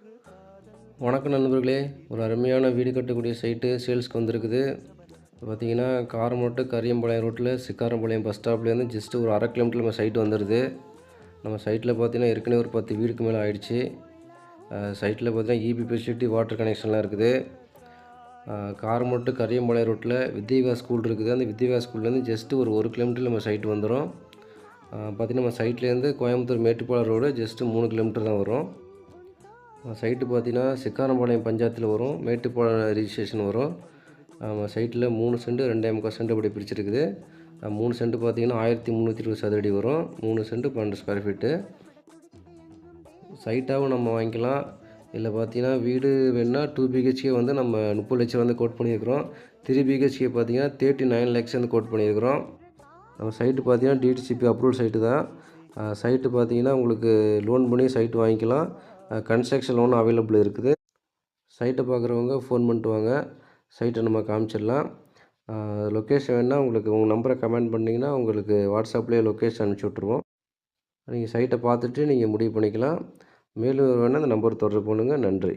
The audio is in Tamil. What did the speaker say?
வணக்கம் நண்பர்களே, ஒரு அருமையான வீடு கட்டக்கூடிய சைட்டு சேல்ஸ்க்கு வந்திருக்குது. பார்த்தீங்கன்னா, காரமோட்டு கரியம்பாளையம் ரோட்டில் சிக்காரம்பாளையம் பஸ் ஸ்டாப்லேருந்து ஜஸ்ட் ஒரு 1/2 கிலோமீட்டர் நம்ம சைட் வந்துடுது. நம்ம சைட்டில் பார்த்தீங்கன்னா ஏற்கனவே ஒரு 10 வீடுக்கு மேலே ஆயிடுச்சு. சைட்டில் பார்த்தீங்கன்னா இபி ஃபெசிலிட்டி, வாட்டர் கனெக்ஷன்லாம் இருக்குது. காரமோட்டு கரியம்பாளையம் ரோட்டில் வித்யாவிகாஸ் ஸ்கூல் இருக்குது. அந்த வித்யாவிகாஸ் ஸ்கூல்லேருந்து ஜஸ்ட்டு ஒரு 1 கிலோமீட்டர் நம்ம சைட் வந்துடும். பார்த்திங்கன்னா நம்ம சைட்லேருந்து Coimbatore Mettupalayam road just 3 kilometre தான் வரும். சைட்டு பார்த்தீங்கன்னா சிக்காரம்பாளையம் பஞ்சாயத்தில் வரும், மேட்டுப்பாளையம் ரிஜிஸ்ட்ரேஷன் வரும். சைட்டில் 3 சென்ட் 2.25 சென்ட் அப்படி பிரிச்சிருக்குது. 3 சென்ட் பார்த்தீங்கன்னா 1320 சதுரடி வரும். 3 சென்ட் 12 ஸ்கொயர் ஃபீட்டு. சைட்டாகவும் நம்ம வாங்கிக்கலாம். இல்லை பார்த்தீங்கன்னா வீடு வேணுன்னா 2 பிஹெச்கே வந்து நம்ம 30 லட்சம் வந்து கோட் பண்ணியிருக்கிறோம். 3 பிஹெச்கே பார்த்தீங்கன்னா 39 lakhs வந்து கோட் பண்ணியிருக்கிறோம். நம்ம சைட்டு பார்த்தீங்கன்னா டிடிசிபி அப்ரூவல் சைட்டு தான். சைட்டு பார்த்தீங்கன்னா உங்களுக்கு லோன் பண்ணி சைட்டு வாங்கிக்கலாம். கன்ஸ்ட்ரக்ஷன் லோன் அவைலபிள் இருக்குது. சைட்டை பார்க்குறவங்க ஃபோன் பண்ணிட்டு வாங்க, சைட்டை நம்ம காமிச்சிடலாம். லொக்கேஷன் வேணுன்னா உங்களுக்கு உங்கள் நம்பரை கமெண்ட் பண்ணிங்கன்னா உங்களுக்கு வாட்ஸ்அப்லேயே லொக்கேஷன் அனுப்பிச்சி விட்ருவோம். நீங்கள் சைட்டை பார்த்துட்டு நீங்கள் முடிவு பண்ணிக்கலாம். மேலும் வேணால் அந்த நம்பர் தொடர்பு பண்ணுங்கள். நன்றி.